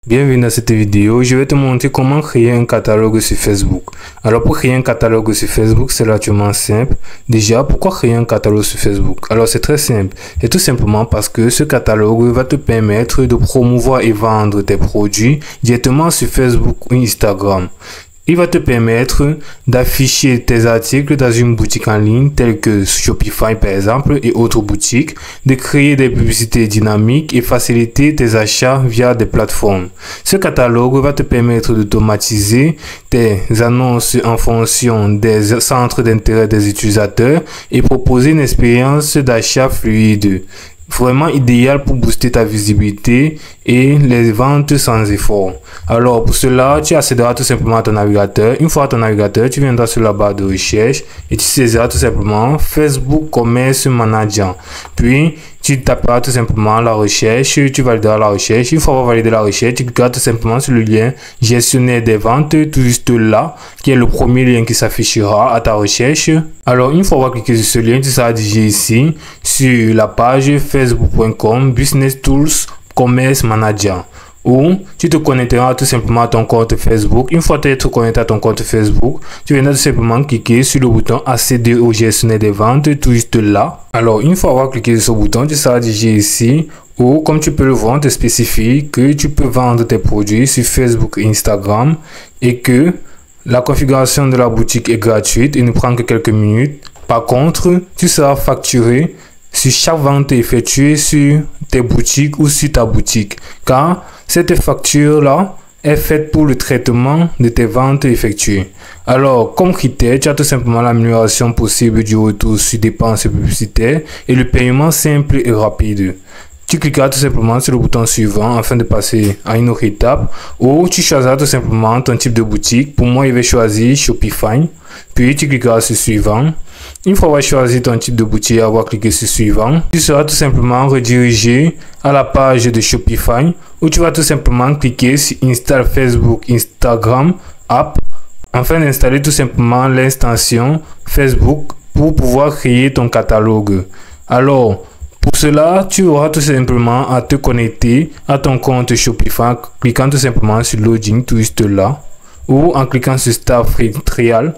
Bienvenue dans cette vidéo, je vais te montrer comment créer un catalogue sur Facebook. Alors pour créer un catalogue sur Facebook, c'est relativement simple. Déjà, pourquoi créer un catalogue sur Facebook? Alors c'est très simple. C'est tout simplement parce que ce catalogue va te permettre de promouvoir et vendre tes produits directement sur Facebook ou Instagram. Il va te permettre d'afficher tes articles dans une boutique en ligne telle que Shopify par exemple et autres boutiques, de créer des publicités dynamiques et faciliter tes achats via des plateformes. Ce catalogue va te permettre d'automatiser tes annonces en fonction des centres d'intérêt des utilisateurs et proposer une expérience d'achat fluide. Vraiment idéal pour booster ta visibilité et les ventes sans effort. Alors pour cela, tu accéderas tout simplement à ton navigateur. Une fois à ton navigateur, tu viendras sur la barre de recherche et tu saisiras tout simplement Facebook Commerce Manager. Puis tu taperas tout simplement la recherche, tu valideras la recherche. Une fois avoir validé la recherche, tu cliqueras tout simplement sur le lien gestionnaire des ventes, tout juste là, qui est le premier lien qui s'affichera à ta recherche. Alors une fois avoir cliqué sur ce lien, tu seras dirigé ici sur la page facebook.com Business Tools Commerce Manager, où tu te connecteras tout simplement à ton compte Facebook. Une fois que tu es connecté à ton compte Facebook, tu viendras tout simplement cliquer sur le bouton accéder au gestionnaire des ventes, tout juste là. Alors, une fois avoir cliqué sur ce bouton, tu seras dirigé ici, où, comme tu peux le voir, on te spécifie que tu peux vendre tes produits sur Facebook et Instagram et que la configuration de la boutique est gratuite et ne prend que quelques minutes. Par contre, tu seras facturé sur chaque vente effectuée sur tes boutiques ou sur ta boutique, car cette facture-là est faite pour le traitement de tes ventes effectuées. Alors, comme critère, tu as tout simplement l'amélioration possible du retour sur dépenses publicitaires et le paiement simple et rapide. Tu cliqueras tout simplement sur le bouton suivant afin de passer à une autre étape où tu choisiras tout simplement ton type de boutique. Pour moi, je vais choisir Shopify. Puis tu cliqueras sur suivant. Une fois avoir choisi ton type de boutique et avoir cliqué sur suivant, tu seras tout simplement redirigé à la page de Shopify où tu vas tout simplement cliquer sur Install Facebook Instagram App afin d'installer tout simplement l'extension Facebook pour pouvoir créer ton catalogue. Alors, pour cela, tu auras tout simplement à te connecter à ton compte Shopify, cliquant tout simplement sur Login tout juste là, ou en cliquant sur Start Free Trial,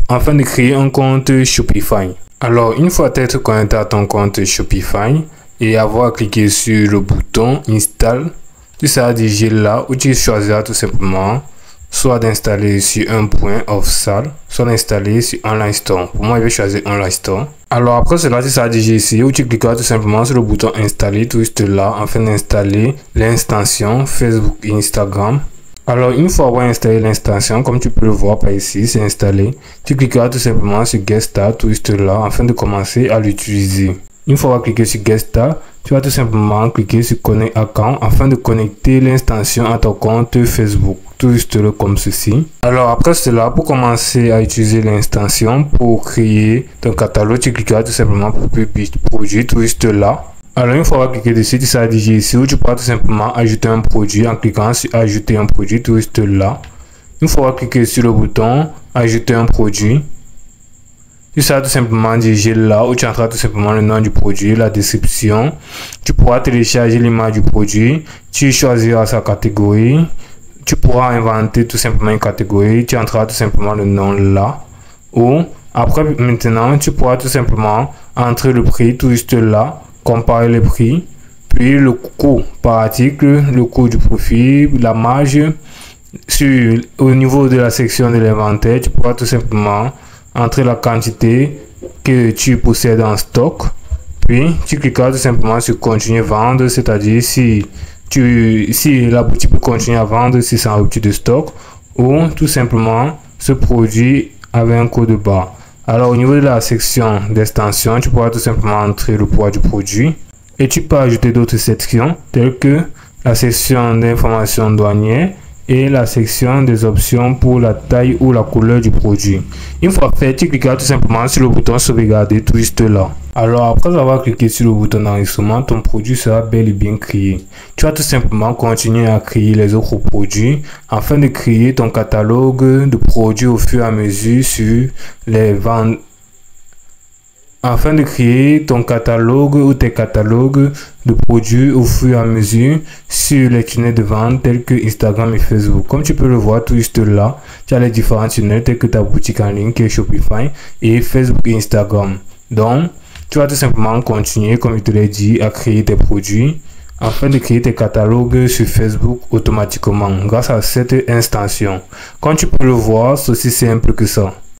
afin de créer un compte Shopify. Alors, une fois être connecté à ton compte Shopify et avoir cliqué sur le bouton Install, tu seras dirigé là où tu choisiras tout simplement soit d'installer sur un point off-sale, soit d'installer sur Online Store. Pour moi, je vais choisir Online Store. Alors après cela, tu seras dirigé ici où tu cliqueras tout simplement sur le bouton installer tout juste là afin d'installer l'extension Facebook et Instagram. Alors une fois avoir installé l'extension, comme tu peux le voir par ici, c'est installé. Tu cliqueras tout simplement sur Get Start tout juste là afin de commencer à l'utiliser. Une fois avoir cliqué sur Get Start, tu vas tout simplement cliquer sur Connect Account afin de connecter l'extension à ton compte Facebook, tout juste là comme ceci. Alors après cela, pour commencer à utiliser l'extension pour créer ton catalogue, tu cliqueras tout simplement pour publier produit tout juste là. Alors une fois cliqué dessus, tu seras dirigé ici où tu pourras tout simplement ajouter un produit en cliquant sur ajouter un produit tout juste là. Une fois cliqué sur le bouton ajouter un produit, tu seras tout simplement dirigé là où tu entreras tout simplement le nom du produit, la description. Tu pourras télécharger l'image du produit, tu choisiras sa catégorie, tu pourras inventer tout simplement une catégorie, tu entreras tout simplement le nom là. Ou après maintenant, tu pourras tout simplement entrer le prix tout juste là, comparer les prix, puis le coût par article, le coût du profit, la marge. Au niveau de la section de l'inventaire, tu pourras tout simplement entrer la quantité que tu possèdes en stock, puis tu cliqueras tout simplement sur continuer à vendre, c'est-à-dire si la boutique peut continuer à vendre si c'est en rupture de stock, ou tout simplement ce produit avait un code barre. Alors au niveau de la section d'extension, tu pourras tout simplement entrer le poids du produit et tu peux ajouter d'autres sections telles que la section d'informations douanières et la section des options pour la taille ou la couleur du produit. Une fois fait, tu cliqueras tout simplement sur le bouton sauvegarder tout juste là. Alors après avoir cliqué sur le bouton d'enregistrement, ton produit sera bel et bien créé. Tu vas tout simplement continuer à créer les autres produits afin de créer ton catalogue de produits au fur et à mesure sur les ventes afin de créer ton catalogue ou tes catalogues de produits au fur et à mesure sur les tunnels de vente tels que Instagram et Facebook. Comme tu peux le voir tout juste là, tu as les différents tunnels tels que ta boutique en ligne qui est Shopify et Facebook et Instagram. Donc, tu vas tout simplement continuer, comme je te l'ai dit, à créer tes produits afin de créer tes catalogues sur Facebook automatiquement grâce à cette extension. Comme tu peux le voir, c'est aussi simple que ça.